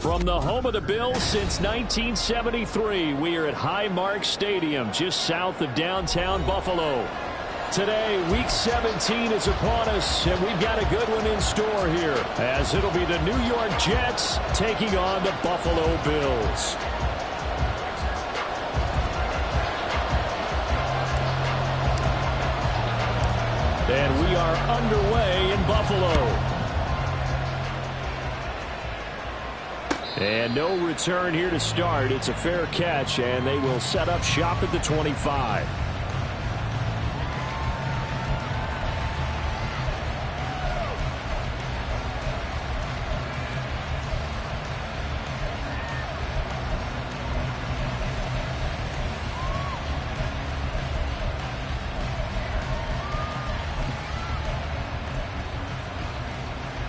From the home of the Bills since 1973, we are at Highmark Stadium, just south of downtown Buffalo. Today, Week 17 is upon us, and we've got a good one in store here, as it'll be the New York Jets taking on the Buffalo Bills. And we are underway in Buffalo. And no return here to start. It's a fair catch, and they will set up shop at the 25.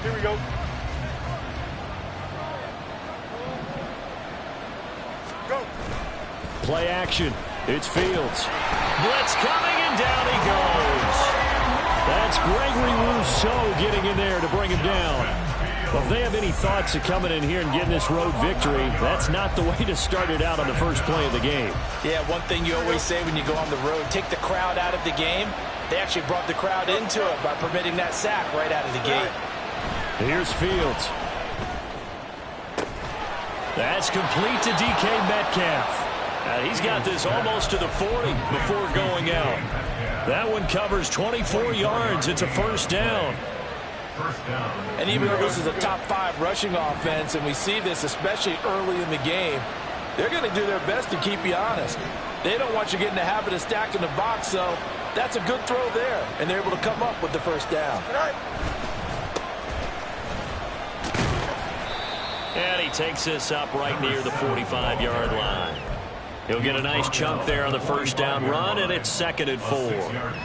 Here we go. Play action. It's Fields. Blitz coming, and down he goes. That's Gregory Rousseau getting in there to bring him down. Well, if they have any thoughts of coming in here and getting this road victory, that's not the way to start it out on the first play of the game. Yeah, one thing you always say when you go on the road, take the crowd out of the game. They actually brought the crowd into it by permitting that sack right out of the gate. Here's Fields. That's complete to DK Metcalf. He's got this almost to the 40 before going out. That one covers 24 yards. It's a first down. And even though this is a top 5 rushing offense, and we see this especially early in the game, they're going to do their best to keep you honest. They don't want you getting the habit of stacking the box, so that's a good throw there, and they're able to come up with the first down. And he takes this up right near the 45-yard line. He'll get a nice chunk there on the first down run, and it's 2nd and 4.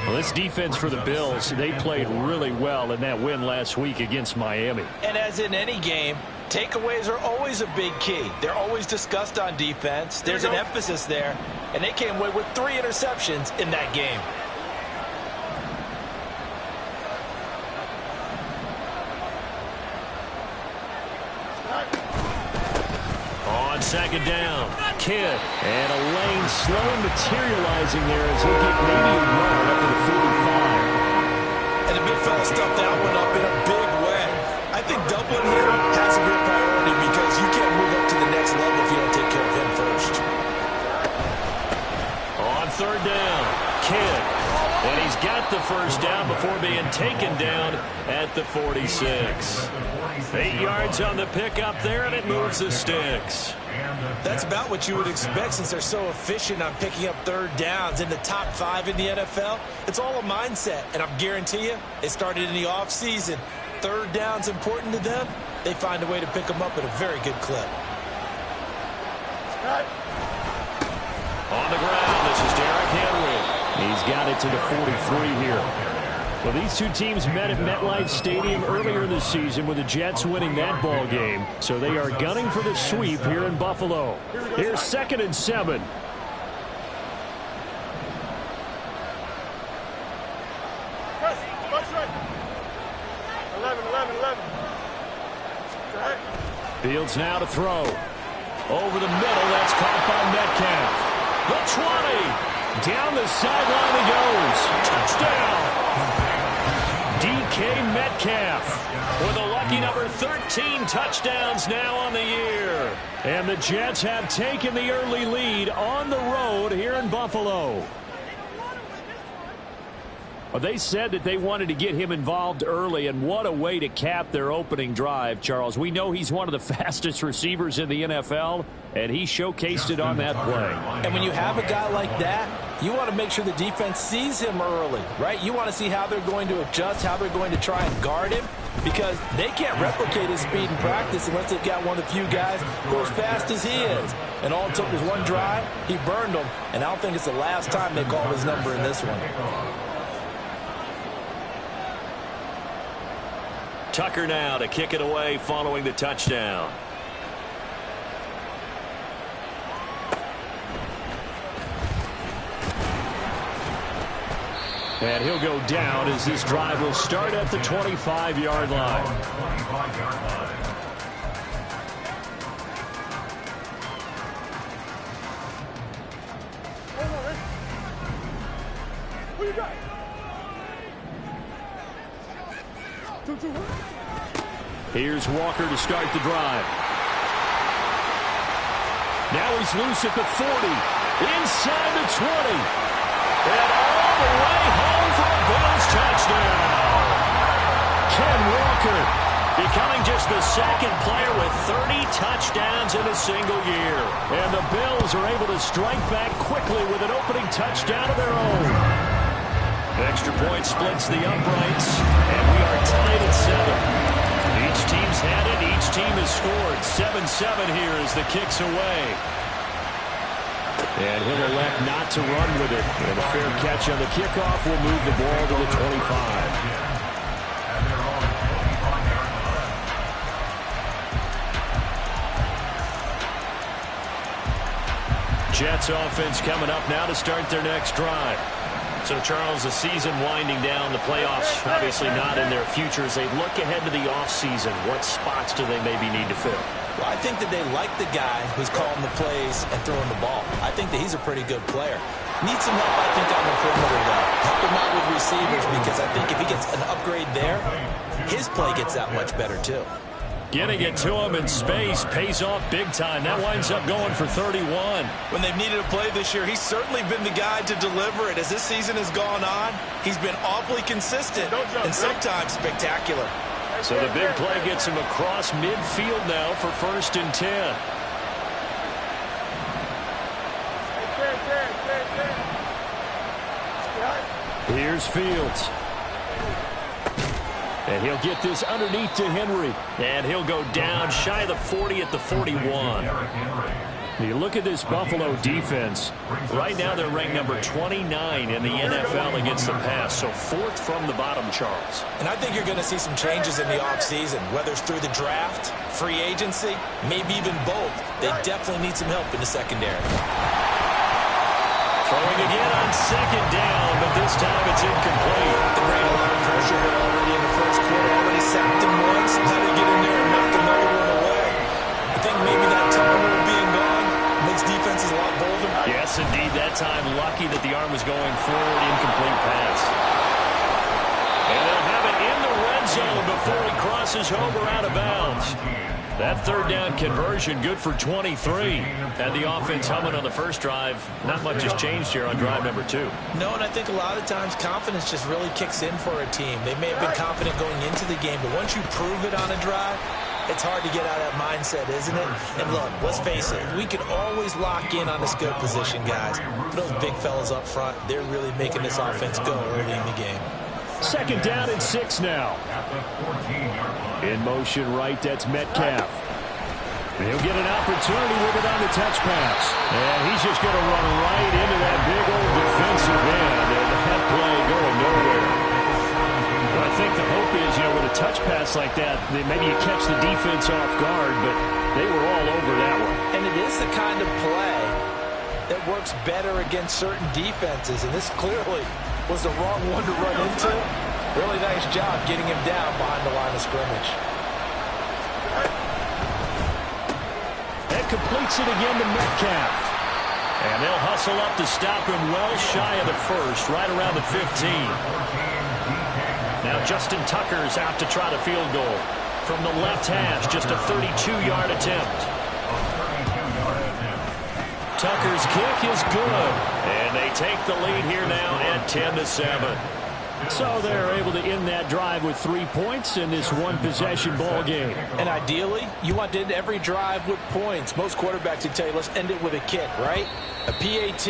Well, this defense for the Bills, they played really well in that win last week against Miami. And as in any game, takeaways are always a big key. They're always discussed on defense. There's an emphasis there, and they came away with 3 interceptions in that game. On 2nd down, Kidd. And a lane slow materializing there as he'll get maybe a yard up to the 45. And the big fella stuffed that one up in a big way. I think doubling him has to be a priority because you can't move up to the next level if you don't take care of him first. On 3rd down, Kidd. And he's got the first down before being taken down at the 46. 8 yards on the pickup there, and it moves the sticks. That's about what you would expect since they're so efficient on picking up 3rd downs in the top 5 in the NFL. It's all a mindset, and I guarantee you, it started in the offseason. 3rd down's important to them. They find a way to pick them up at a very good clip. On the ground, this is Derrick Henry. He's got it to the 43 here. Well, these two teams met at MetLife Stadium earlier in the season with the Jets winning that ball game. So they are gunning for the sweep here in Buffalo. Here's 2nd and 7. Fields now to throw. Over the middle, that's caught by Metcalf. The 20. Down the sideline he goes. Touchdown. DK Metcalf with a lucky number 13 touchdowns now on the year. And the Jets have taken the early lead on the road here in Buffalo. Well, they said that they wanted to get him involved early, and what a way to cap their opening drive, Charles. We know he's one of the fastest receivers in the NFL, and he showcased it on that play. And when you have a guy like that, you want to make sure the defense sees him early, right? You want to see how they're going to adjust, how they're going to try and guard him, because they can't replicate his speed in practice unless they've got one of the few guys who are as fast as he is. And all it took was one drive. He burned them, and I don't think it's the last time they call his number in this one. Tucker now to kick it away following the touchdown. And he'll go down as this drive will start at the 25-yard line. Here's Walker to start the drive. Now he's loose at the 40. Inside the 20. And all the way home for a Bills touchdown. Ken Walker becoming just the second player with 30 touchdowns in a single year. And the Bills are able to strike back quickly with an opening touchdown of their own. Extra point splits the uprights, and we are tied at 7. Each team's had it. Each team has scored. 7-7 here as the kick's away. And he'll elect not to run with it. And a fair catch on the kickoff will move the ball to the 25. Jets offense coming up now to start their next drive. So, Charles, the season winding down, the playoffs obviously not in their future. As they look ahead to the offseason, what spots do they maybe need to fill? Well, I think that they like the guy who's calling the plays and throwing the ball. I think that he's a pretty good player. Needs some help, I think, on the perimeter, though. Help him out with receivers, because I think if he gets an upgrade there, his play gets that much better, too. Getting it to him in space pays off big time. That winds up going for 31. When they've needed a play this year, he's certainly been the guy to deliver it. As this season has gone on, he's been awfully consistent and sometimes spectacular. So the big play gets him across midfield now for 1st and 10. Here's Fields. And he'll get this underneath to Henry. And he'll go down shy of the 40 at the 41. You look at this Buffalo defense. Right now they're ranked number 29 in the NFL against the pass. So 4th from the bottom, Charles. And I think you're going to see some changes in the offseason, whether it's through the draft, free agency, maybe even both. They definitely need some help in the secondary. Throwing again on 2nd down, but this time it's incomplete. They ran a lot of pressure here already in the first quarter. Already sacked him once. How to get in there and knock another one away. I think maybe that Tucker being gone makes defenses a lot bolder. Yes, indeed. That time lucky that the arm was going forward. Incomplete pass. And they'll have it in the red zone before he crosses over out of bounds. That 3rd down conversion good for 23. And the offense humming on the first drive. Not much has changed here on drive number 2. No, and I think a lot of times confidence just really kicks in for a team. They may have been confident going into the game, but once you prove it on a drive, it's hard to get out of that mindset, isn't it? And look, let's face it, we can always lock in on the skill position, guys. Those big fellas up front, they're really making this offense go early in the game. 2nd down and 6 now. In motion right, that's Metcalf. He'll get an opportunity with it on the touch pass. And he's just going to run right into that big old defensive end. And that play going nowhere. Well, I think the hope is, with a touch pass like that, maybe you catch the defense off guard, but they were all over that one. And it is the kind of play that works better against certain defenses. And this clearly was the wrong one to run into. Really nice job getting him down behind the line of scrimmage. That completes it again to Metcalf. And they'll hustle up to stop him well shy of the 1st, right around the 15. Now Justin Tucker's out to try the field goal. From the left hash, just a 32-yard attempt. Tucker's kick is good. And they take the lead here now at 10-7. So they're able to end that drive with 3 points in this one-possession ball game. And ideally, you want to end every drive with points. Most quarterbacks would tell you, let's end it with a kick, right? A PAT,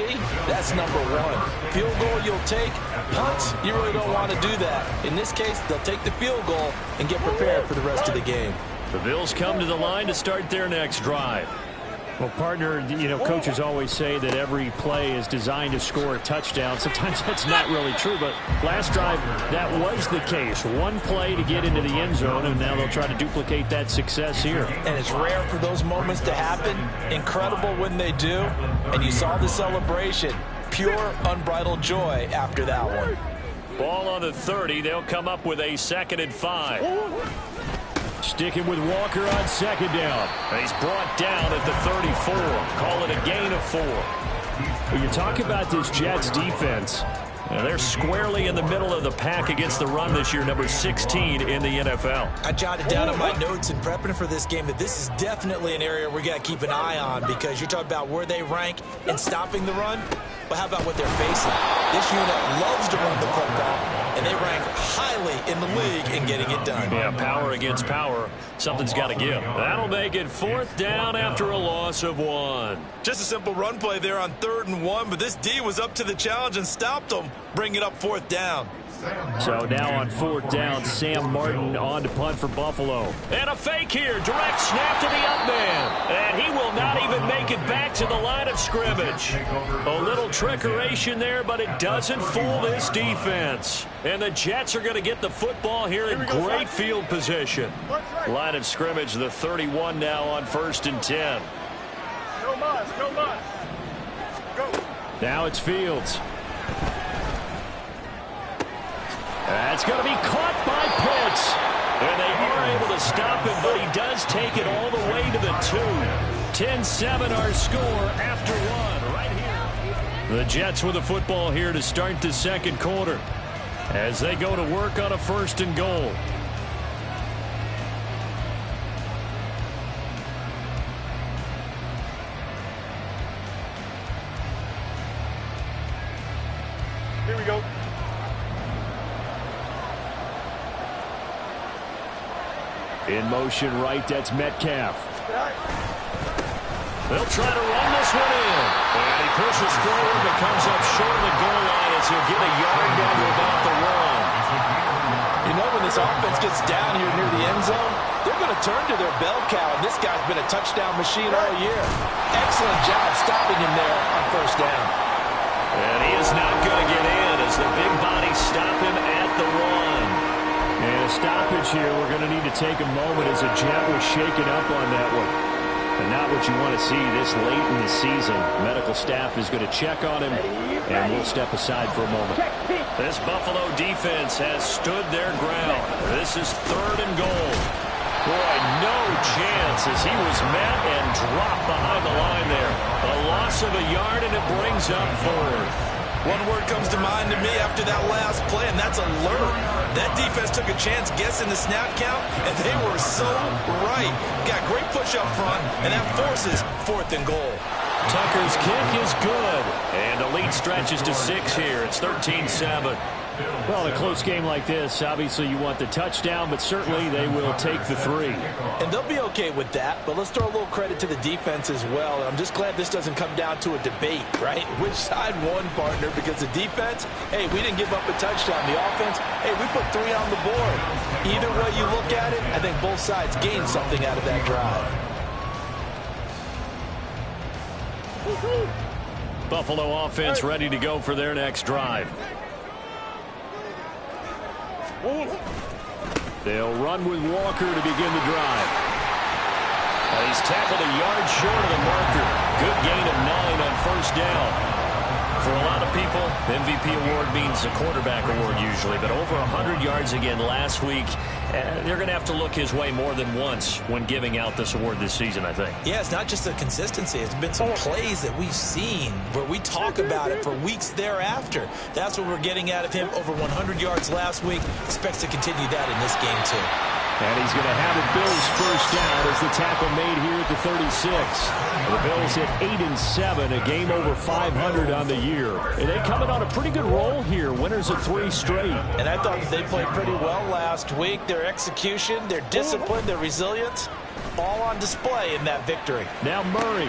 that's number 1. Field goal you'll take. Punts, you really don't want to do that. In this case, they'll take the field goal and get prepared for the rest of the game. The Bills come to the line to start their next drive. Well, partner, coaches always say that every play is designed to score a touchdown. Sometimes that's not really true, but last drive, that was the case. One play to get into the end zone, and now they'll try to duplicate that success here. And it's rare for those moments to happen. Incredible when they do. And you saw the celebration. Pure, unbridled joy after that one. Ball on the 30. They'll come up with a 2nd and 5. Sticking with Walker on 2nd down. He's brought down at the 34. Call it a gain of 4. When you talk about this Jets defense, And they're squarely in the middle of the pack against the run this year, number 16 in the NFL. I jotted down in my notes in prepping for this game that this is definitely an area we got to keep an eye on, because you're talking about where they rank in stopping the run. But how about what they're facing? This unit loves to run the football, and they rank highly in the league in getting it done. Yeah, power against power. Something's got to give. That'll make it 4th down after a loss of 1. Just a simple run play there on 3rd and 1, but this D was up to the challenge and stopped them, bringing up 4th down. So now on 4th down, Sam Martin on to punt for Buffalo. And a fake here. Direct snap to the up man. And he will not even make it back to the line of scrimmage. A little trickeration there, but it doesn't fool this defense. And the Jets are going to get the football here in great field position. Line of scrimmage, the 31 now on 1st and 10. No muss, no muss. Go. Now it's Fields. That's going to be caught by Pitts. And they are able to stop him, but he does take it all the way to the 2. 10-7 our score after 1 right here. The Jets with the football here to start the 2nd quarter as they go to work on a 1st and goal. Here we go. In motion right, that's Metcalf. They'll try to run this one in. And he pushes forward but comes up short of the goal line as he'll get a yard down to about the 1. You know, when this offense gets down here near the end zone, they're going to turn to their bell cow, and this guy's been a touchdown machine all year. Excellent job stopping him there on 1st down. And he is not going to get in as the big bodies stop him at the 1. And a stoppage here, we're going to need to take a moment as a jet was shaken up on that one. And not what you want to see this late in the season. Medical staff is going to check on him, and we'll step aside for a moment. This Buffalo defense has stood their ground. This is 3rd and goal. Boy, no chance as he was met and dropped behind the line there. A loss of a yard, and it brings up 4th. One word comes to mind to me after that last play, and that's alert. That defense took a chance guessing the snap count, and they were so right. Got great push up front, and that forces 4th and goal. Tucker's kick is good, and the lead stretches to 6 here. It's 13-7. Well, a close game like this, obviously you want the touchdown, but certainly they will take the 3. And they'll be okay with that, but let's throw a little credit to the defense as well. And I'm just glad this doesn't come down to a debate, right? Which side won, partner? Because the defense, hey, we didn't give up a touchdown. The offense, hey, we put 3 on the board. Either way you look at it, I think both sides gained something out of that drive. Buffalo offense ready to go for their next drive. They'll run with Walker to begin the drive. He's tackled a yard short of the marker. Good gain of 9 on 1st down. For a lot of people, the MVP award means a quarterback award usually, but over 100 yards again last week. They're going to have to look his way more than once when giving out this award this season, I think. Yeah, it's not just the consistency. It's been some plays that we've seen where we talk about it for weeks thereafter. That's what we're getting out of him. Over 100 yards last week. Expects to continue that in this game, too. And he's going to have a Bills 1st down as the tackle made here at the 36. The Bills at 8-7, a game over 500 on the year. And they coming on a pretty good roll here, winners of 3 straight. And I thought that they played pretty well last week. Their execution, their discipline, their resilience, all on display in that victory. Now Murray.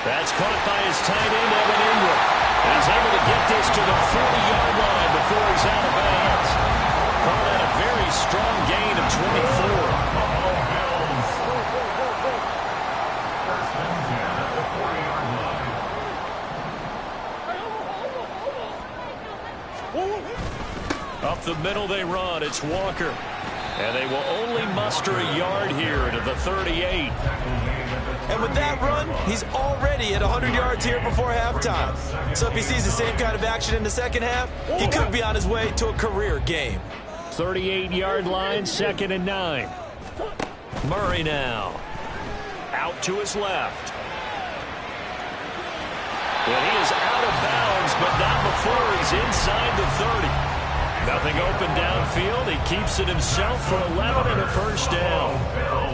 That's caught by his tight end, Evan Ingram. And he's able to get this to the 40-yard line before he's out of bounds. Call that a very strong gain of 24. Up the middle they run. It's Walker. And they will only muster a yard here to the 38. And with that run, he's already at 100 yards here before halftime. So if he sees the same kind of action in the second half, he could be on his way to a career game. 38-yard line, 2nd and 9. Murray now. Out to his left. And he is out of bounds but not before he's inside the 30. Nothing open downfield. He keeps it himself for 11 and a first down.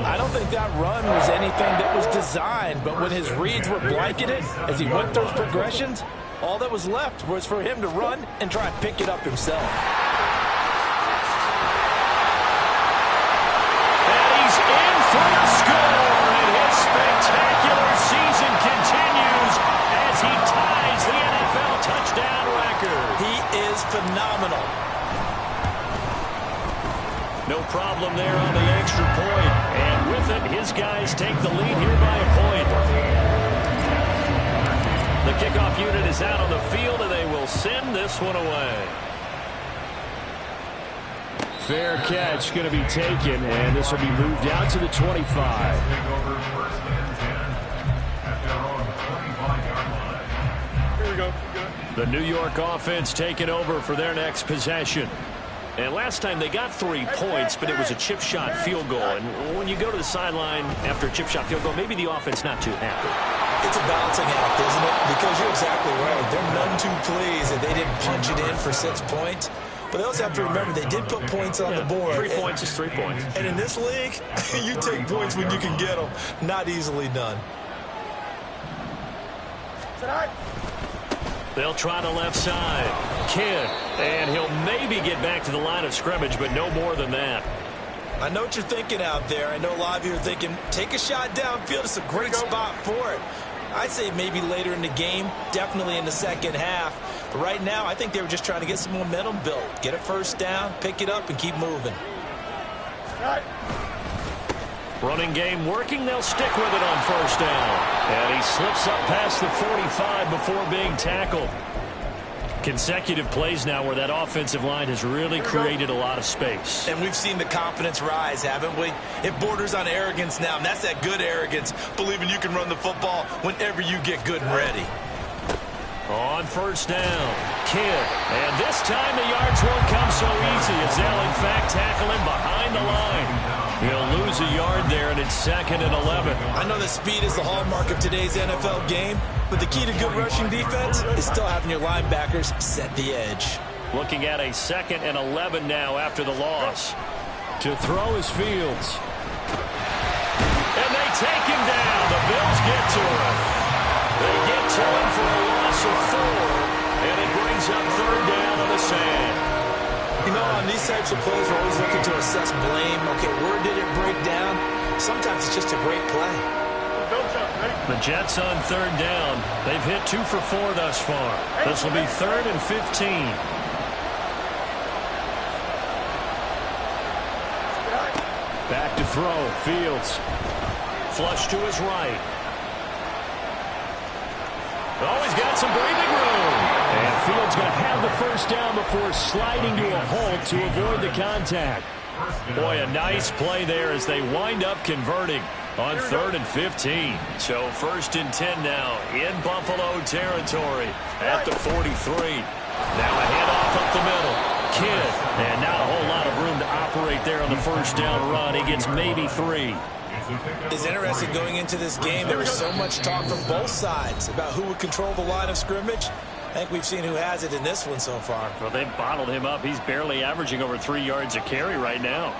I don't think that run was anything that was designed, but when his reads were blanketed, as he went through his progressions, all that was left was for him to run and try and pick it up himself. And he's in for the score, and his spectacular season continues as he ties the NFL touchdown record. He is phenomenal. No problem there on the extra point. And with it, his guys take the lead here by a point. The kickoff unit is out on the field, and they will send this one away. Fair catch going to be taken, and this will be moved out to the 25. Here we go. The New York offense taking over for their next possession. And last time they got 3 points, but it was a chip shot field goal. And when you go to the sideline after a chip shot field goal, maybe the offense not too happy. It's a balancing act, isn't it? Because you're exactly right. They're none too pleased that they didn't punch it in for 6 points. But they also have to remember they did put points on the board. 3 points is 3 points. And in this league, you take points when you can get them. Not easily done. They'll try the left side. Kidd. And he'll maybe get back to the line of scrimmage, but no more than that. I know what you're thinking out there. I know a lot of you are thinking, take a shot downfield. It's a great spot for it. I'd say maybe later in the game, definitely in the second half. But right now, I think they were just trying to get some momentum built. Get a first down, pick it up, and keep moving. Running game working. They'll stick with it on first down. And he slips up past the 45 before being tackled. Consecutive plays now where that offensive line has really created a lot of space. And we've seen the confidence rise, haven't we? It borders on arrogance now, and that's that good arrogance, believing you can run the football whenever you get good and ready. On first down, Kidd. And this time the yards won't come so easy as they'll, in fact, tackle him behind the line. He'll lose a yard there, and it's 2nd and 11. I know that speed is the hallmark of today's NFL game, but the key to good rushing defense is still having your linebackers set the edge. Looking at a 2nd and 11 now after the loss. To throw is Fields. And they take him down. The Bills get to him. They get to him for a loss of 4, and it brings up 3rd down on the sand. You know, on these types of plays, we're always looking to assess blame. Okay, where did it break down? Sometimes it's just a great play. The Jets on 3rd down. They've hit 2 for 4 thus far. This will be 3rd and 15. Back to throw. Fields. Flush to his right. Oh, he's got some breathing room. And Fields going to have the first down before sliding to a halt to avoid the contact. Boy, a nice play there as they wind up converting on 3rd and 15. So 1st and 10 now in Buffalo territory at the 43. Now a handoff up the middle. Kidd. And not a whole lot of room to operate there on the first down run. He gets maybe 3. It's interesting going into this game. There was so much talk from both sides about who would control the line of scrimmage. I think we've seen who has it in this one so far. Well, they've bottled him up. He's barely averaging over 3 yards a carry right now.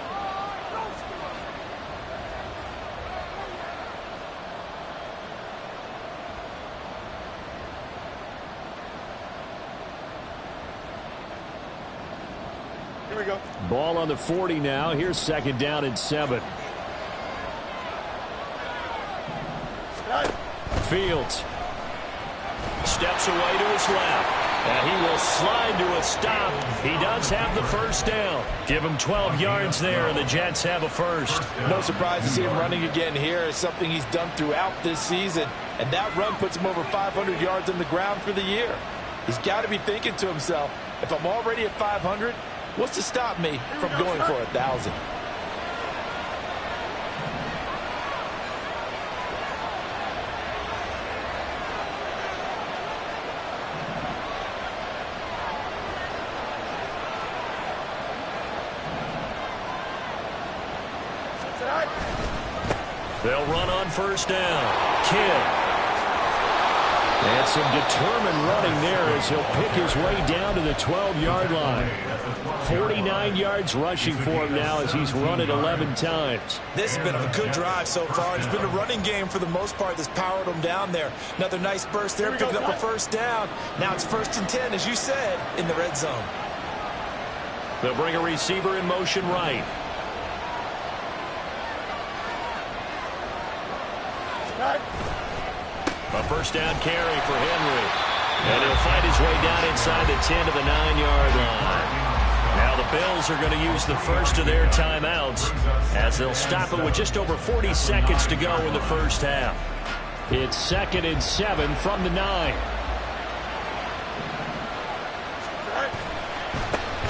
Here we go. Ball on the 40 now. Here's 2nd down and 7. Fields steps away to his left, and he will slide to a stop. He does have the first down. Give him 12 yards there, and the Jets have a first. No surprise to see him running again here. It's something he's done throughout this season, and that run puts him over 500 yards on the ground for the year. He's got to be thinking to himself, if I'm already at 500, what's to stop me from going for 1,000? They'll run on first down. Kidd. And some determined running there as he'll pick his way down to the 12-yard line. 49 yards rushing for him now as he's run it 11 times. This has been a good drive so far. It's been a running game for the most part that's powered him down there. Another nice burst there, picking up a first down. Now it's 1st and 10, as you said, in the red zone. They'll bring a receiver in motion right. A first down carry for Henry. And he'll fight his way down inside the 10 to the 9-yard line. Now the Bills are going to use the first of their timeouts as they'll stop it with just over 40 seconds to go in the first half. It's 2nd and 7 from the 9.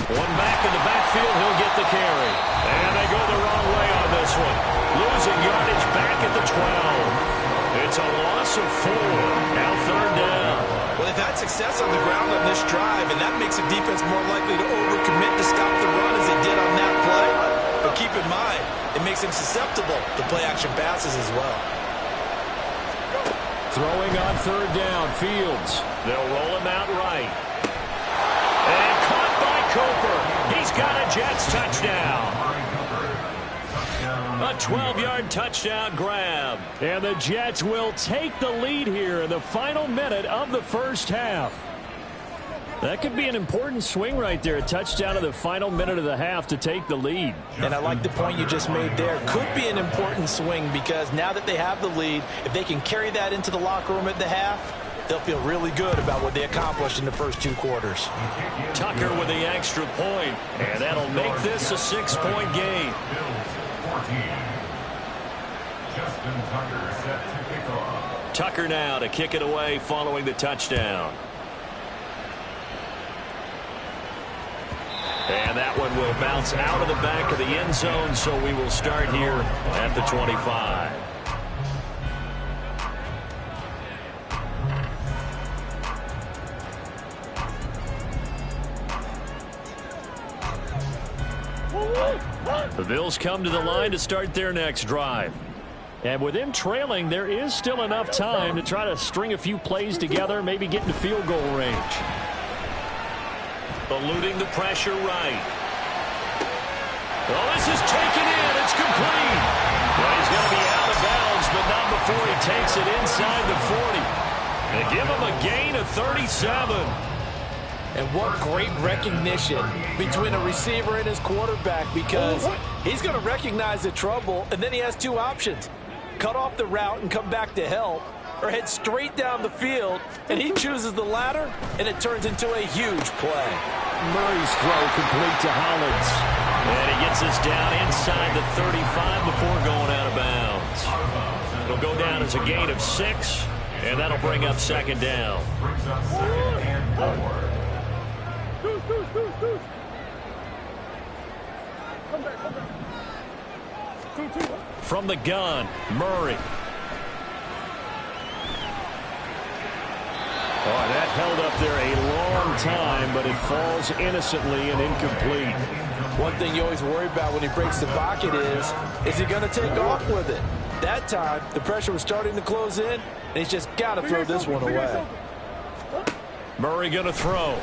One back in the backfield, he'll get the carry. And they go the wrong way on this one. Losing yardage back at the 12. It's a loss of 4. Now 3rd down. Well, they've had success on the ground on this drive, and that makes a defense more likely to overcommit to stop the run as they did on that play. But keep in mind, it makes them susceptible to play-action passes as well. Throwing on 3rd down, Fields. They'll roll him out right. And caught by Cooper. He's got a Jets touchdown. A 12-yard touchdown grab. And the Jets will take the lead here in the final minute of the first half. That could be an important swing right there. A touchdown in the final minute of the half to take the lead. And I like the point you just made there. Could be an important swing because now that they have the lead, if they can carry that into the locker room at the half, they'll feel really good about what they accomplished in the first 2 quarters. Tucker with the extra point, and that'll make this a 6-point game. Tucker now to kick it away following the touchdown. And that one will bounce out of the back of the end zone, so we will start here at the 25. The Bills come to the line to start their next drive. And with them trailing, there is still enough time to try to string a few plays together, maybe get into field goal range. Eluding the pressure right. Well, this is taken in. It's complete. Well, he's going to be out of bounds, but not before he takes it inside the 40. They give him a gain of 37. And what great recognition between a receiver and his quarterback, because he's going to recognize the trouble, and then he has 2 options. Cut off the route and come back to help, or head straight down the field, and he chooses the latter, and it turns into a huge play. Murray's throw complete to Hollins. And he gets us down inside the 35 before going out of bounds. It'll go down as a gain of 6, and that'll bring up 2nd down. From the gun, Murray. Oh, that held up there a long time, but it falls innocently and incomplete. One thing you always worry about when he breaks the pocket is he going to take off with it? That time, the pressure was starting to close in, and he's just got to throw this one away. Murray going to throw.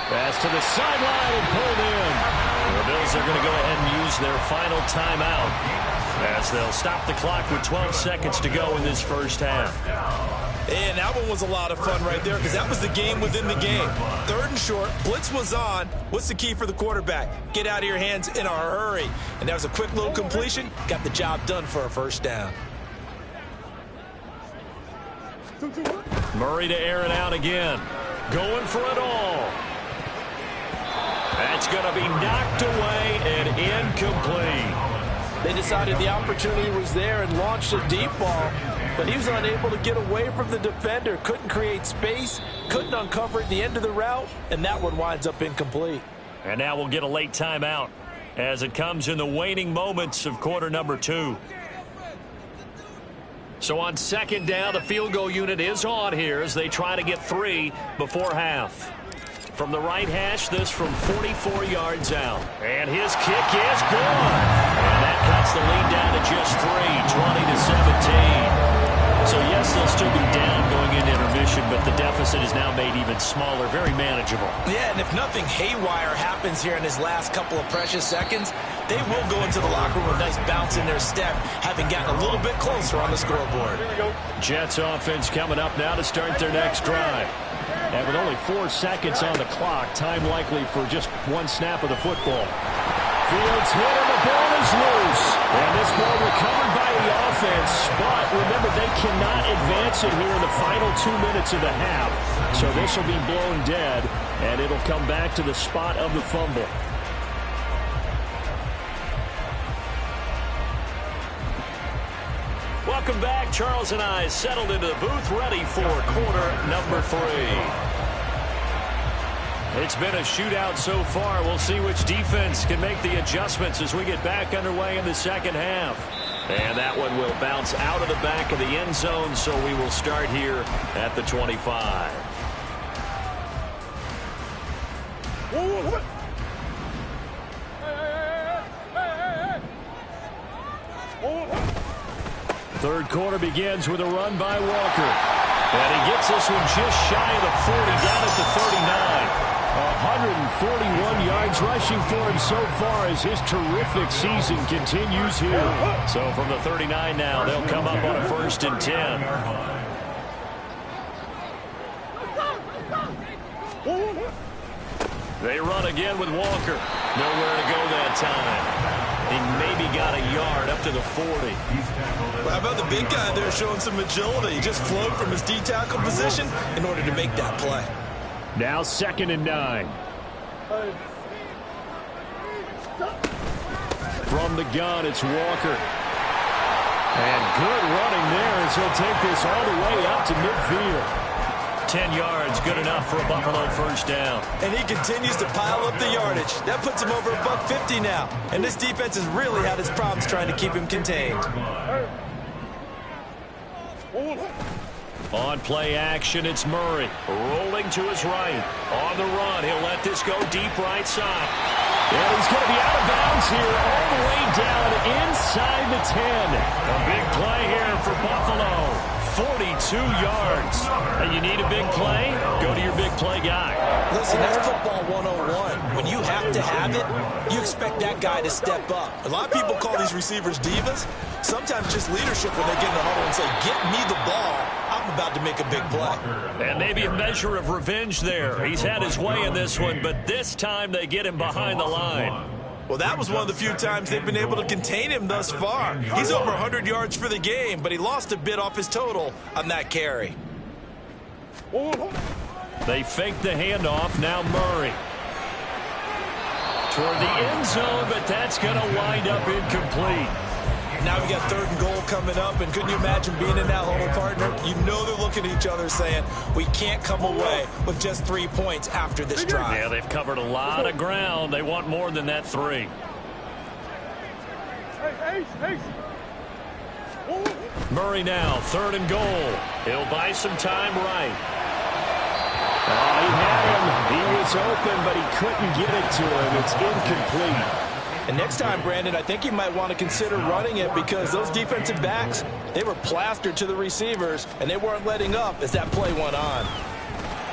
Pass to the sideline and pulled in. The Bills are going to go ahead and use their final timeout as they'll stop the clock with 12 seconds to go in this first half. And that one was a lot of fun right there because that was the game within the game. 3rd and short, blitz was on. What's the key for the quarterback? Get out of your hands in a hurry. And that was a quick little completion. Got the job done for a first down. Murray to air it out again. Going for it all. That's going to be knocked away and incomplete. They decided the opportunity was there and launched a deep ball, but he was unable to get away from the defender. Couldn't create space, couldn't uncover at the end of the route, and that one winds up incomplete. And now we'll get a late timeout as it comes in the waning moments of quarter number 2. So on 2nd down, the field goal unit is on here as they try to get 3 before half. From the right hash, this from 44 yards out. And his kick is good. And that cuts the lead down to just 3, 20-17. So yes, they'll still be down going now made even smaller, very manageable. Yeah, and if nothing haywire happens here in his last couple of precious seconds, they will go into the locker room with a nice bounce in their step, having gotten a little bit closer on the scoreboard. Jets offense coming up now to start their next drive. And with only 4 seconds on the clock, time likely for just one snap of the football. Fields hit and the ball is loose. And this ball recovered by the offense. But remember, they cannot advance it here in the final 2 minutes of the half. So this will be blown dead, and it'll come back to the spot of the fumble. Welcome back. Charles and I settled into the booth, ready for quarter number 3. It's been a shootout so far. We'll see which defense can make the adjustments as we get back underway in the second half. And that one will bounce out of the back of the end zone, so we will start here at the 25. Third quarter begins with a run by Walker. And he gets this one just shy of the 40, down at the 39. 141 yards rushing for him so far as his terrific season continues here. So from the 39 now, they'll come up on a 1st and 10. They run again with Walker. Nowhere to go that time. He maybe got a yard up to the 40. Well, how about the big guy there showing some agility? He just flowed from his D-tackle position in order to make that play. Now 2nd and 9. From the gun, it's Walker. And good running there as he'll take this all the way up to midfield. 10 yards, good enough for a Buffalo 1st down. And he continues to pile up the yardage. That puts him over $150 now. And this defense has really had its problems trying to keep him contained. On play action, it's Murray. Rolling to his right. On the run, he'll let this go deep right side. And he's going to be out of bounds here all the way down inside the 10. A big play here for Buffalo. 42 yards. And you need a big play? Go to your big play guy. Listen, that's football 101. When you have to have it, you expect that guy to step up. A lot of people call these receivers divas. Sometimes just leadership when they get in the huddle and say, get me the ball. I'm about to make a big play. And maybe a measure of revenge there. He's had his way in this one, but this time they get him behind the line. Well, that was one of the few times they've been able to contain him thus far. He's over 100 yards for the game, but he lost a bit off his total on that carry. They fake the handoff. Now Murray. Toward the end zone, but that's going to wind up incomplete. Now we got 3rd and goal coming up, and couldn't you imagine being in that huddle, partner? You know they're looking at each other saying, we can't come away with just 3 points after this drive. Yeah, they've covered a lot of ground. They want more than that 3. Murray now, 3rd and goal. He'll buy some time right. Oh, he had him. He was open, but he couldn't get it to him. It's incomplete. And next time, Brandon, I think you might want to consider running it because those defensive backs, they were plastered to the receivers, and they weren't letting up as that play went on.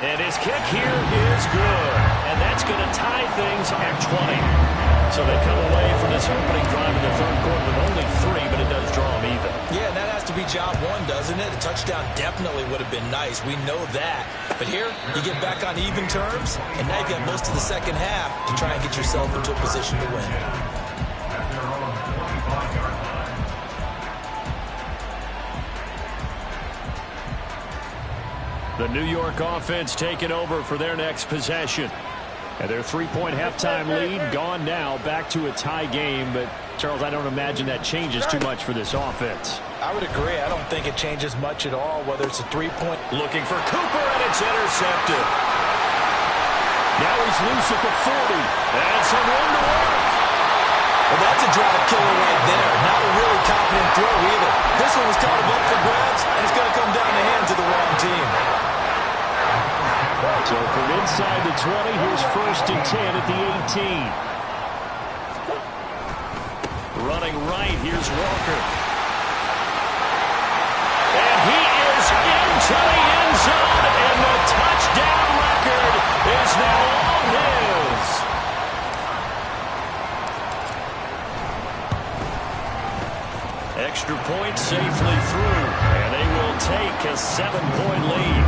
And his kick here is good. And that's going to tie things at 20. So they come away from this opening drive in the 3rd quarter with only 3, but it does draw them even. Yeah, and that has to be job 1, doesn't it? A touchdown definitely would have been nice. We know that. But here, you get back on even terms, and now you've got most of the second half to try and get yourself into a position to win. The New York offense taking over for their next possession. And their 3-point halftime lead gone now, back to a tie game. But, Charles, I don't imagine that changes too much for this offense. I would agree. I don't think it changes much at all, whether it's a 3-point. Looking for Cooper, and it's intercepted. Now he's loose at the 40. And some room to work. Well, that's a drive killer right there. Not a really confident throw either. This one was kind of up for grabs, and it's going to come down the hands of the wrong team. So from inside the 20, here's 1st and 10 at the 18. Running right, here's Walker. And he is into the end zone, and the touchdown point safely through, and they will take a 7-point lead.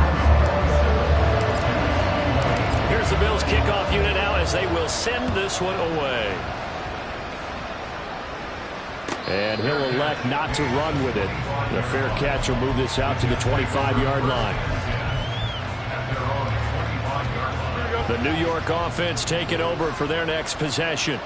Here's the Bills kickoff unit now as they will send this one away. And he'll elect not to run with it. The fair catch will move this out to the 25-yard line. The New York offense taking over for their next possession.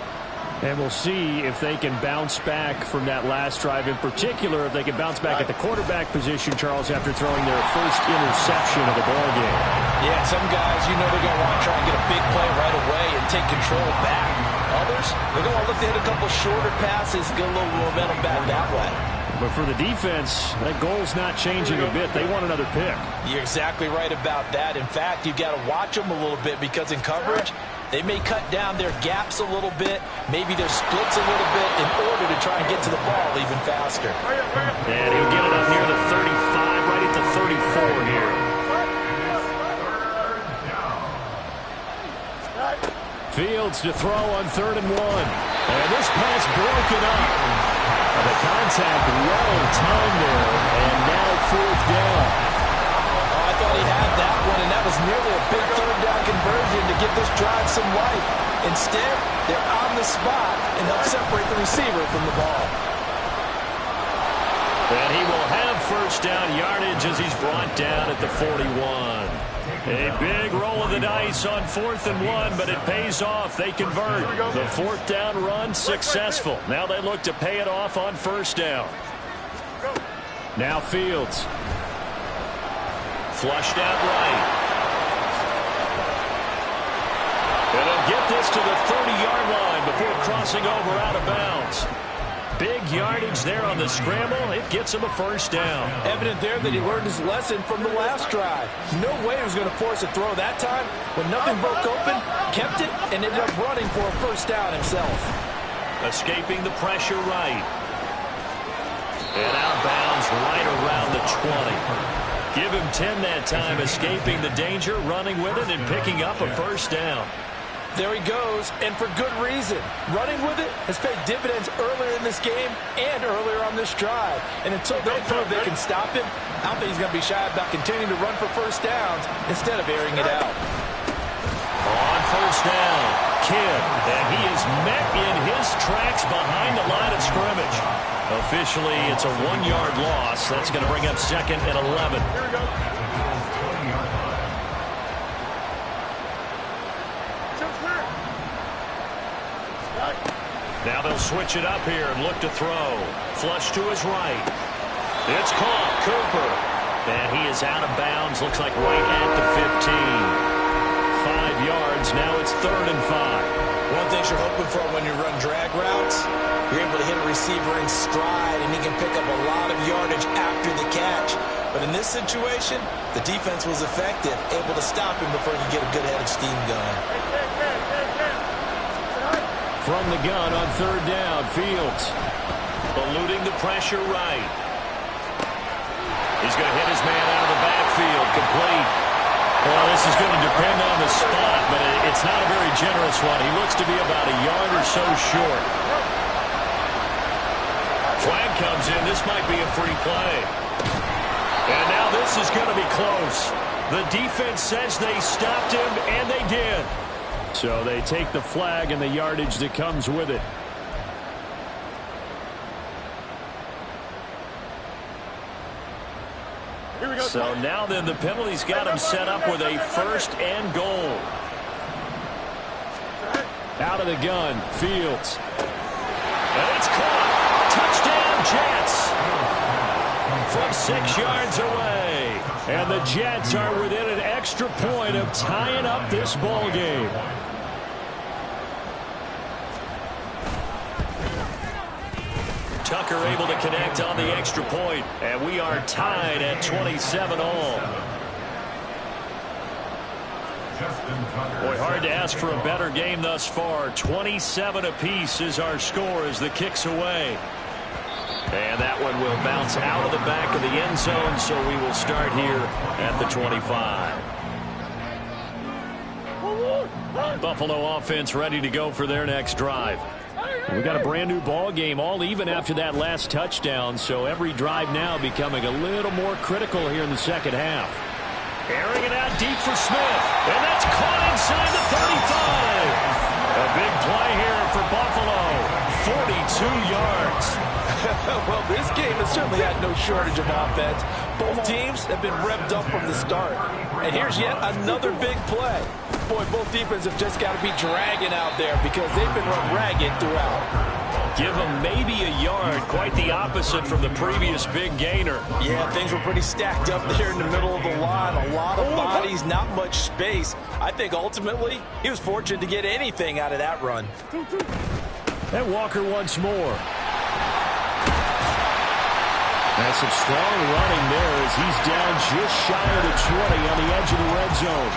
And we'll see if they can bounce back from that last drive. In particular, if they can bounce back at the quarterback position, Charles, after throwing their first interception of the ballgame. Yeah, some guys, you know they're going to want to try and get a big play right away and take control back. Others, they're going to look to hit a couple shorter passes, get a little momentum back that way. But for the defense, that goal's not changing a bit. They want another pick. You're exactly right about that. In fact, you've got to watch them a little bit because in coverage, they may cut down their gaps a little bit, maybe their splits a little bit in order to try and get to the ball even faster. And he'll get it up near the 35, right at the 34 here. Fields to throw on 3rd and 1. And this pass broken up. The contact well timed there, and now 4th down. Oh, I thought he had that one, and that was nearly a big 3rd down conversion to give this drive some life. Instead, they're on the spot and help separate the receiver from the ball. And he will have 1st down yardage as he's brought down at the 41. A big roll of the dice on 4th and 1, but it pays off. They convert. The 4th down run successful. Now they look to pay it off on 1st down. Now Fields. Flushed out right. And they'll get this to the 30-yard line before crossing over out of bounds. Big yardage there on the scramble. It gets him a 1st down. Evident there that he learned his lesson from the last drive. No way he was going to force a throw that time. When nothing broke open, kept it, and ended up running for a 1st down himself. Escaping the pressure right. And out of bounds right around the 20. Give him 10 that time, escaping the danger, running with it, and picking up a 1st down. There he goes, and for good reason. Running with it has paid dividends earlier in this game and earlier on this drive. And until they prove they can stop him, I don't think he's going to be shy about continuing to run for 1st downs instead of airing it out. On 1st down, Kidd, and he is met in his tracks behind the line of scrimmage. Officially, it's a 1-yard loss. That's going to bring up 2nd and 11. Here we go. Now they'll switch it up here and look to throw. Flush to his right. It's caught. Cooper. And he is out of bounds. Looks like right at the 15. 5 yards. Now it's 3rd and 5. One thing you're hoping for when you run drag routes, you're able to hit a receiver in stride, and he can pick up a lot of yardage after the catch. But in this situation, the defense was effective, able to stop him before he could get a good head of steam going. From the gun on 3rd down, Fields. Eluding the pressure right. He's going to hit his man out of the backfield. Complete. Well, this is going to depend on the spot, but it's not a very generous one. He looks to be about a yard or so short. Flag comes in. This might be a free play. And now this is going to be close. The defense says they stopped him, and they did. So they take the flag and the yardage that comes with it. Here we go. So now then the penalty's got him set up with a 1st and goal. Out of the gun, Fields. And it's caught. Touchdown, Jets. From 6 yards away. And the Jets are within an extra point of tying up this ball game. Tucker able to connect on the extra point, and we are tied at 27 all. Boy, hard to ask for a better game thus far. 27 apiece is our score as the kick's away. And that one will bounce out of the back of the end zone, so we will start here at the 25. Buffalo offense ready to go for their next drive. We got a brand new ball game, all even after that last touchdown, so every drive now becoming a little more critical here in the second half. Airing it out deep for Smith, and that's caught inside the 35. A big play here for Buffalo, 42 yards. Well, this game has certainly had no shortage of offense. Both teams have been revved up from the start. And here's yet another big play. Boy, both defenses have just got to be dragging out there because they've been run ragged throughout. Give them maybe a yard, quite the opposite from the previous big gainer. Yeah, things were pretty stacked up there in the middle of the line. A lot of bodies, not much space. I think ultimately he was fortunate to get anything out of that run. And Walker once more. That's some strong running there as he's down just shy of the 20 on the edge of the red zone.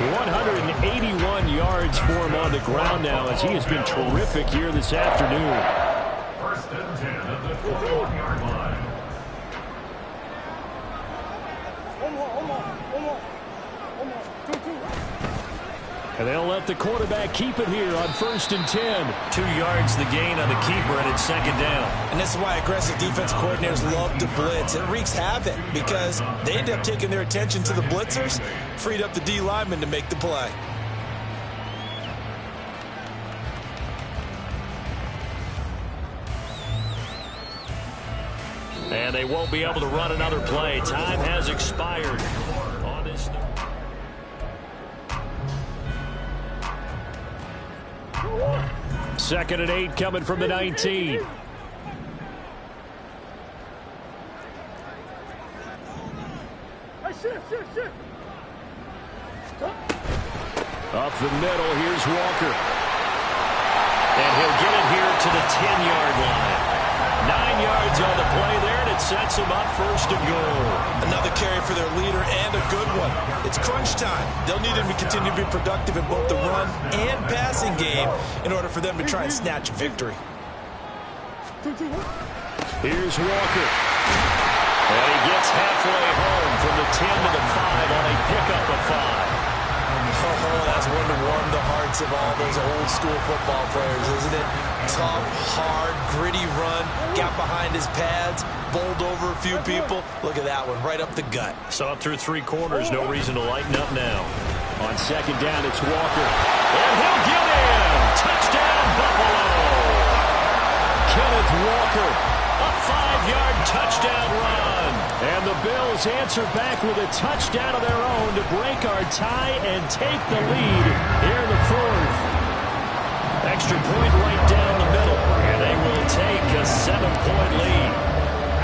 181 yards for him on the ground now as he has been terrific here this afternoon. First and 10 at the 12-yard line. And they'll let the quarterback keep it here on 1st and 10. 2 yards the gain on the keeper, and it's second down. And this is why aggressive defense coordinators love to blitz. It wreaks havoc because they end up taking their attention to the blitzers, freed up the D lineman to make the play. And they won't be able to run another play. Time has expired on this. Second and 8 coming from the 19. Up the middle, here's Walker. And he'll get it here to the 10-yard line. 9 yards on the play there, and it sets him up 1st and goal. Another carry for their leader and a good one. It's crunch time. They'll need him to continue to be productive in both the run and passing game in order for them to try and snatch a victory. Here's Walker. And he gets halfway home from the 10 to the 5 on a pickup of 5. Oh, that's one to warm the hearts of all those old school football players, isn't it? Tough, hard, gritty run, got behind his pads, bowled over a few people. Look at that one, right up the gut. Saw it through 3 quarters, no reason to lighten up now. On second down, it's Walker. And he'll get in! Touchdown, Buffalo! Kenneth Walker, a 5-yard touchdown run. And the Bills answer back with a touchdown of their own to break our tie and take the lead here in the 4th. Extra point right down the middle, and they will take a 7-point lead.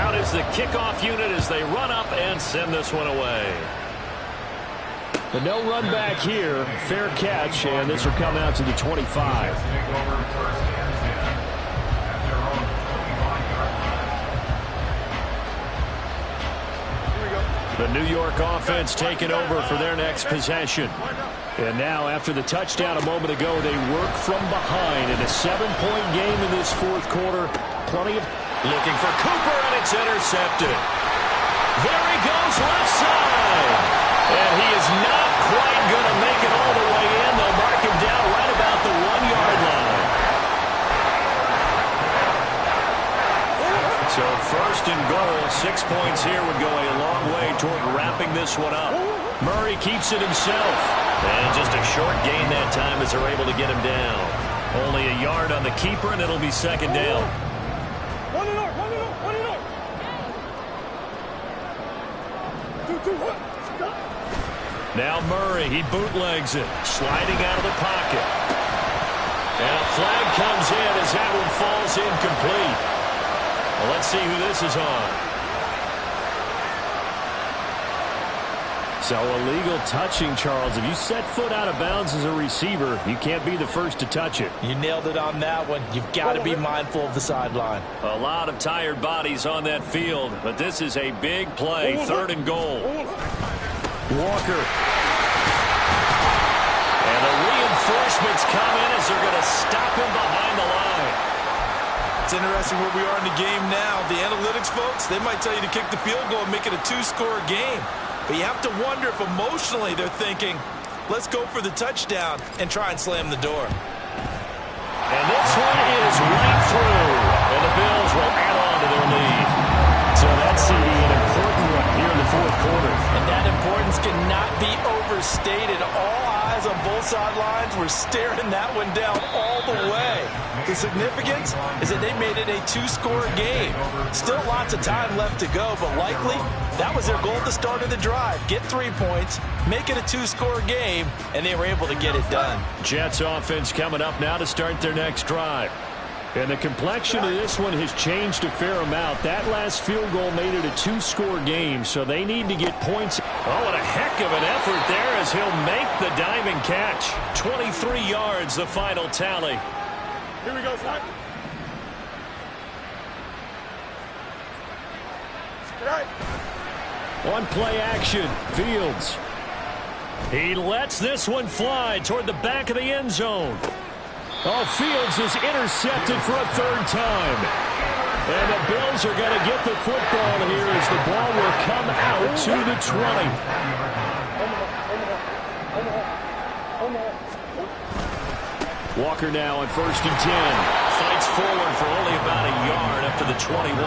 Out is the kickoff unit as they run up and send this one away. The no run back here, fair catch, and this will come out to the 25. The New York offense taking over for their next possession. And now, after the touchdown a moment ago, they work from behind in a 7-point game in this 4th quarter. Plenty of looking for Cooper, and it's intercepted. There he goes, left side. And he is not quite going to make it all the way in. They'll mark him down right about the 1-yard line. So 1st and goal, 6 points here would go a long way toward wrapping this one up. Murray keeps it himself. And just a short gain that time as they're able to get him down. Only a yard on the keeper, and it'll be second down. Now Murray, he bootlegs it, sliding out of the pocket. And a flag comes in as that one falls incomplete. Well, let's see who this is on. So illegal touching, Charles. If you set foot out of bounds as a receiver, you can't be the first to touch it. You nailed it on that one. You've got to be mindful of the sideline. A lot of tired bodies on that field, but this is a big play, 3rd and goal. Walker. And the reinforcements come in as they're going to stop him behind the line. It's interesting where we are in the game now. The analytics folks, they might tell you to kick the field goal and make it a 2-score game. But you have to wonder if emotionally they're thinking, let's go for the touchdown and try and slam the door. And And this one is right through. And the Bills will add on to their lead. So that's an important one here in the fourth quarter. And that importance cannot be overstated. All eyes on both sidelines were staring that one down all the way. The significance is that they made it a two-score game. Still lots of time left to go, but likely that was their goal at the start of the drive. Get 3 points, make it a two-score game, and they were able to get it done. Jets offense coming up now to start their next drive. And the complexion of this one has changed a fair amount. That last field goal made it a two-score game, so they need to get points. Oh, what a heck of an effort there as he'll make the diving catch. 23 yards, the final tally. Here we go, son. On play action, Fields. He lets this one fly toward the back of the end zone. Oh, Fields is intercepted for a third time. And the Bills are going to get the football here as the ball will come out to the 20. Walker now on 1st and 10. Fights forward for only about a yard up to the 21.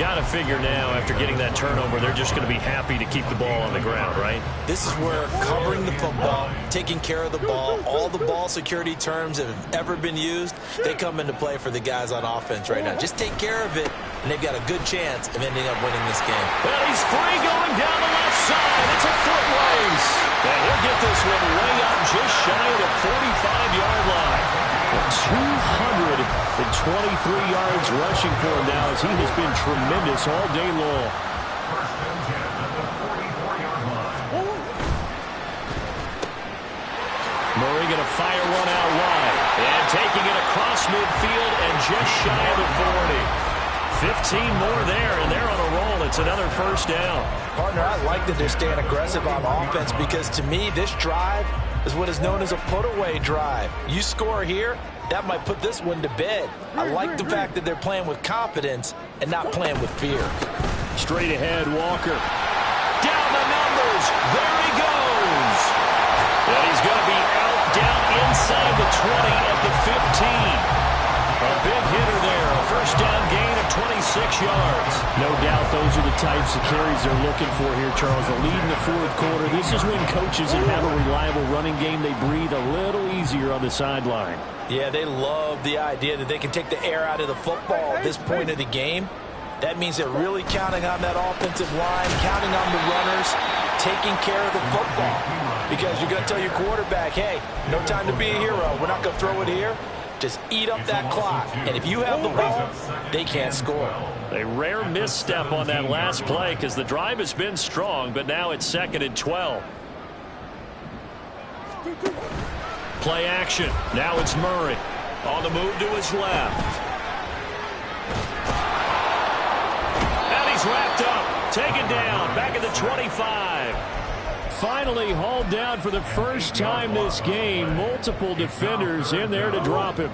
Got to figure now, after getting that turnover, they're just going to be happy to keep the ball on the ground, right? This is where covering the football, taking care of the ball, all the ball security terms that have ever been used, they come into play for the guys on offense right now. Just take care of it, and they've got a good chance of ending up winning this game. Well, he's free going down the left side. It's a foot race. And he'll get this one way up just shy of the 45-yard line. 223 yards rushing for him now as he has been tremendous all day long. Murray going to fire one out wide. And taking it across midfield and just shy of the 40. 15 more there, and they're on a roll. It's another first down. Partner, I like that they're staying aggressive on offense because, to me, this drive is what is known as a put-away drive. You score here, that might put this one to bed. I like the fact that they're playing with confidence and not playing with fear. Straight ahead, Walker. Down the numbers. There he goes. And he's going to be out down inside the 20 at the 15. A big hitter there. A first down gain of 26 yards. No doubt those are the types of carries they're looking for here, Charles. The lead in the fourth quarter. This is when coaches that have a reliable running game, they breathe a little easier on the sideline. Yeah, they love the idea that they can take the air out of the football at this point of the game. That means they're really counting on that offensive line, counting on the runners, taking care of the football. Because you're going to tell your quarterback, hey, no time to be a hero. We're not going to throw it here. Just eat up that clock. And if you have the ball, they can't score. A rare misstep on that last play because the drive has been strong, but now it's 2nd and 12. Play action. Now it's Murray. On the move to his left. And he's wrapped up. Taken down. Back at the 25. Finally hauled down for the first time this game. Multiple defenders in there to drop him.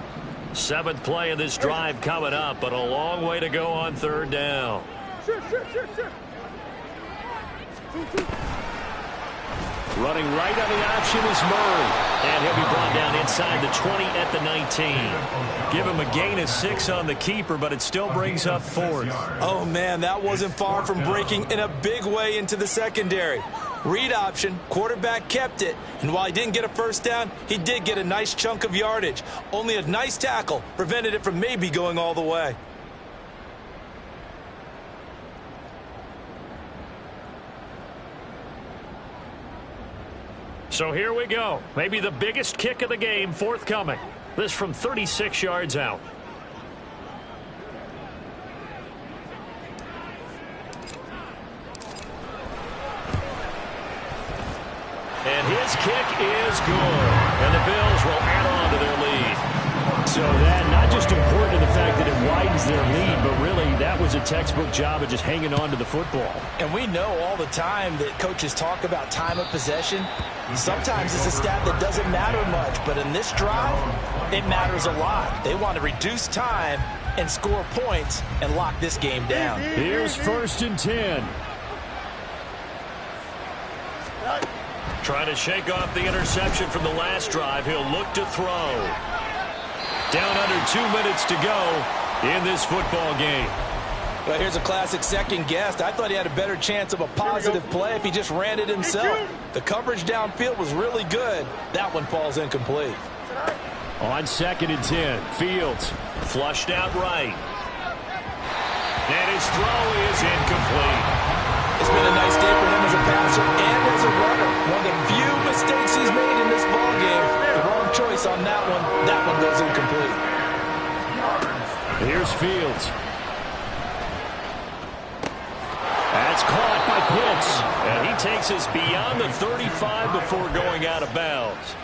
7th play of this drive coming up, but a long way to go on 3rd down. Running right on the option is Murray. And he'll be brought down inside the 20 at the 19. Give him a gain of 6 on the keeper, but it still brings up 4th. Oh, man, that wasn't far from breaking in a big way into the secondary. Read option, quarterback kept it, and while he didn't get a first down, he did get a nice chunk of yardage. Only a nice tackle prevented it from maybe going all the way. So here we go. Maybe the biggest kick of the game forthcoming. This from 36 yards out. And his kick is good. And the Bills will add on to their lead. So that not just important in the fact that it widens their lead, but really that was a textbook job of just hanging on to the football. And we know all the time that coaches talk about time of possession. Sometimes it's a stat that doesn't matter much, but in this drive, it matters a lot. They want to reduce time and score points and lock this game down. Here's 1st and 10. Trying to shake off the interception from the last drive. He'll look to throw. Down under 2 minutes to go in this football game. Well, here's a classic second guess. I thought he had a better chance of a positive play if he just ran it himself. The coverage downfield was really good. That one falls incomplete. On 2nd and 10, Fields flushed out right. And his throw is incomplete. It's been a nice day for him as a passer and as a runner. One of the few mistakes he's made in this ballgame. The wrong choice on that one. That one goes incomplete. Here's Fields. That's caught by Pitts. And he takes us beyond the 35 before going out of bounds.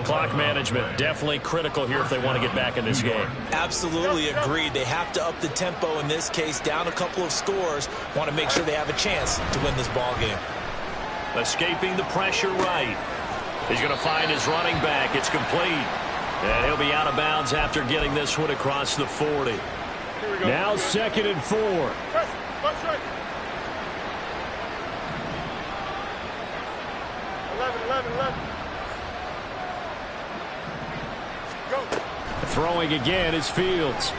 Clock management definitely critical here if they want to get back in this game. Absolutely agreed. They have to up the tempo in this case, down a couple of scores. Want to make sure they have a chance to win this ball game. Escaping the pressure right. He's going to find his running back. It's complete. And he'll be out of bounds after getting this one across the 40. Now 2nd and 4. Watch right. 11. Go. Throwing again is Fields.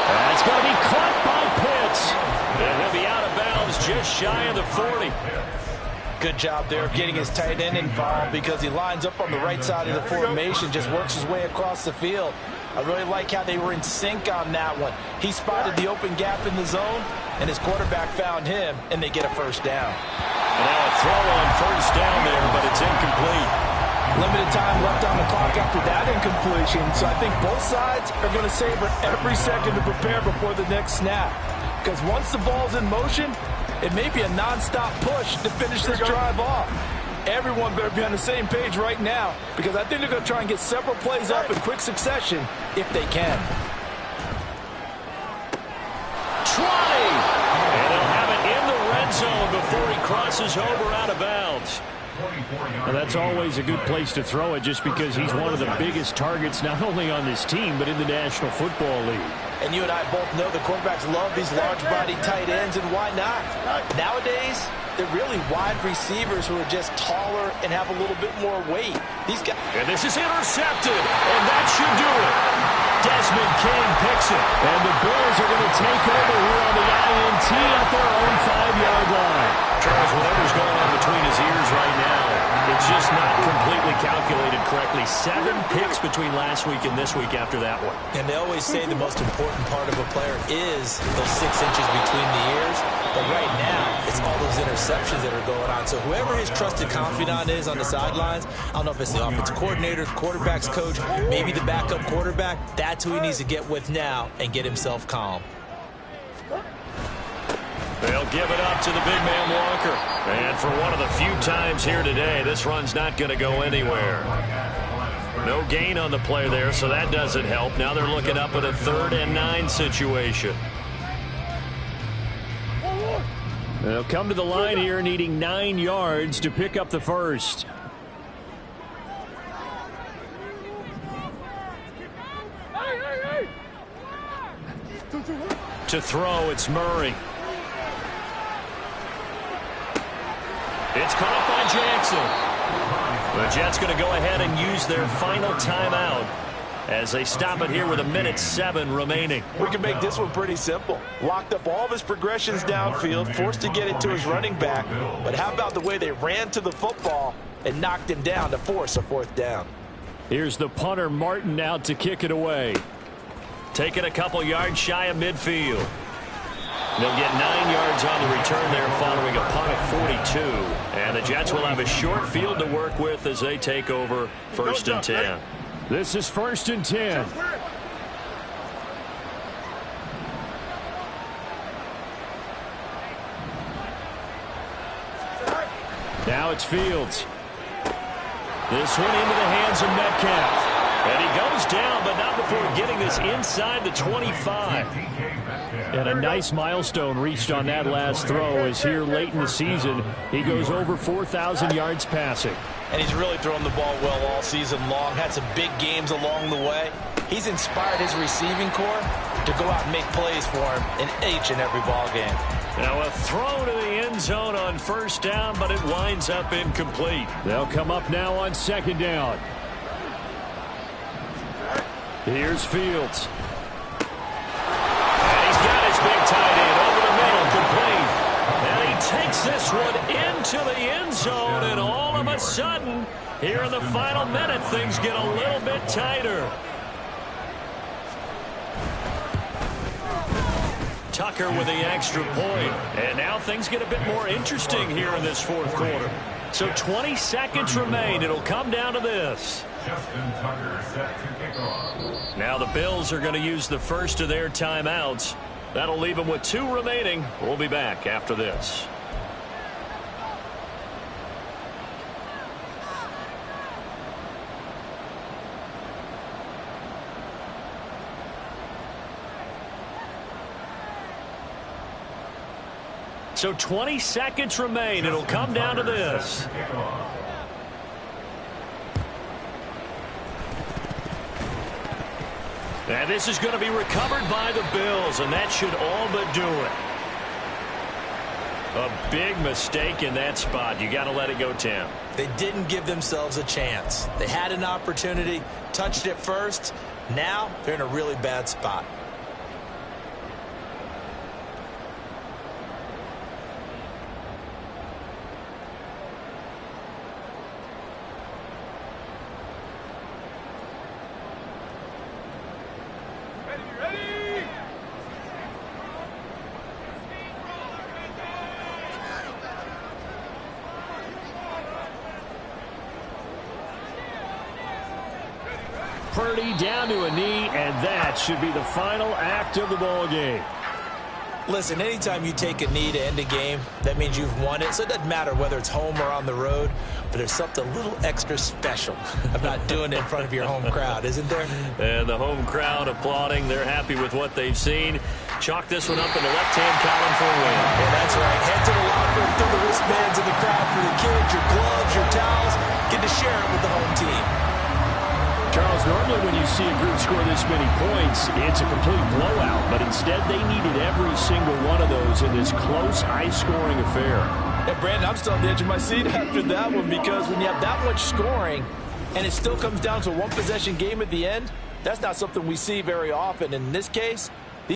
That's going to be caught by Pitts. And he'll be out of bounds just shy of the 40. Good job there of getting his tight end involved because he lines up on the right side of the formation, just works his way across the field. I really like how they were in sync on that one. He spotted the open gap in the zone, and his quarterback found him, and they get a first down. And now a throw on first down there, but it's incomplete. Limited time left on the clock after that incompletion, so I think both sides are going to savor every second to prepare before the next snap. Because once the ball's in motion, it may be a non-stop push to finish this drive off. Everyone better be on the same page right now because I think they're going to try and get several plays up in quick succession if they can. Trying! And they'll have it in the red zone before he crosses over out of bounds. Well, that's always a good place to throw it just because he's one of the biggest targets not only on this team but in the National Football League. And you and I both know the quarterbacks love these large-bodied tight ends, and why not? Nowadays, they're really wide receivers who are just taller and have a little bit more weight. These guys. And this is intercepted, and that should do it. Desmond King picks it, and the Bills are going to take over here on the INT at their own 5-yard line. Charles, whatever's going on between his ears right now, it's just not completely calculated correctly. 7 picks between last week and this week after that one. And they always say the most important part of a player is those 6 inches between the ears. But right now, it's all those interceptions that are going on. So whoever his trusted confidant is on the sidelines, I don't know if it's the offensive coordinator, the quarterback's coach, maybe the backup quarterback, that's who he needs to get with now and get himself calm. They'll give it up to the big man Walker. And for one of the few times here today, this run's not going to go anywhere. No gain on the play there, so that doesn't help. Now they're looking up at a 3rd and 9 situation. They'll come to the line here needing 9 yards to pick up the first. To throw, it's Murray. It's caught by Jackson. The Jets going to go ahead and use their final timeout as they stop it here with 1:07 remaining. We can make this one pretty simple. Locked up all of his progressions downfield, forced to get it to his running back. But how about the way they ran to the football and knocked him down to force a 4th down? Here's the punter Martin out to kick it away. Taking a couple yards shy of midfield. They'll get 9 yards on the return there following a punt of 42. And the Jets will have a short field to work with as they take over 1st and 10. This is 1st and 10. Now it's Fields. This one into the hands of Metcalf. And he goes down, but not before getting this inside the 25. And a nice milestone reached on that last throw as here late in the season, he goes over 4,000 yards passing. And he's really thrown the ball well all season long. Had some big games along the way. He's inspired his receiving corps to go out and make plays for him in each and every ball game. Now a throw to the end zone on 1st down, but it winds up incomplete. They'll come up now on 2nd down. Here's Fields. And he's got his big tight end over the middle, complete. And he takes this one into the end zone, and all of a sudden, here in the final minute, things get a little bit tighter. Tucker with the extra point. And now things get a bit more interesting here in this fourth quarter. So 20 seconds remain. It'll come down to this. Justin Tucker set to kick off. Now the Bills are going to use the first of their timeouts. That'll leave them with 2 remaining. We'll be back after this. So 20 seconds remain. It'll come down to this. And this is going to be recovered by the Bills, and that should all but do it. A big mistake in that spot. You got to let it go, Tim. They didn't give themselves a chance. They had an opportunity, touched it first. Now they're in a really bad spot. Purdy down to a knee, and that should be the final act of the ball game. Listen, anytime you take a knee to end a game, that means you've won it. So it doesn't matter whether it's home or on the road, but there's something a little extra special about doing it in front of your home crowd, isn't there? And the home crowd applauding. They're happy with what they've seen. Chalk this one up in the left-hand column for a win. Yeah, that's right. Head to the locker room, throw the wristbands in the crowd for the kids, your gloves, your towels. Get to share it with the home team. Charles, normally when you see a group score this many points, it's a complete blowout. But instead, they needed every single one of those in this close, high-scoring affair. Yeah, Brandon, I'm still on the edge of my seat after that one, because when you have that much scoring and it still comes down to a one-possession game at the end, that's not something we see very often. In this case,